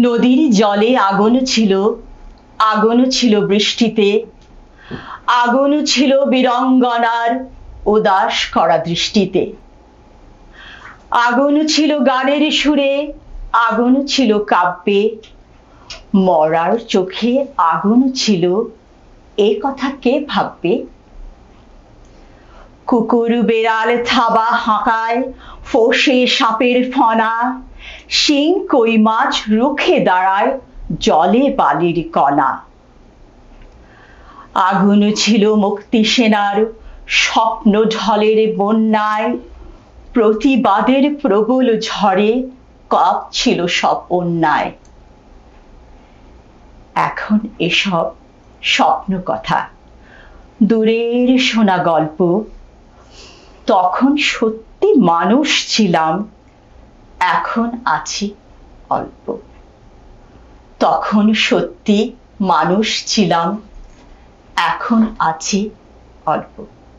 নদীর জলে আগুন ছিল, আগুন ছিল বৃষ্টিতে, আগুন ছিল বীরঙ্গনার উদাস করা দৃষ্টিতে। আগুন ছিল গানের সুরে, আগুন ছিল কাব্যে, মরার চোখে আগুন ছিল, এ কথা কে ভাববে? কুকুর বেড়াল থাবা হাঁকায়, ফোসে সাপের ফনা, শিং কই মাছ রুখে দাঁড়ায় জলে বালির কণা। আগুন ছিল মুক্তি সেনার স্বপ্ন ঢলের বন্যায়, প্রতিবাদের প্রবল ঝড়ে কাঁপছিল সব অন্যায়। এখন এসব স্বপ্ন কথা, দূরের শোনা গল্প। তখন সত্যি মানুষ ছিলাম, এখন আছি অল্প। তখন সত্যি মানুষ ছিলাম, এখন আছি অল্প।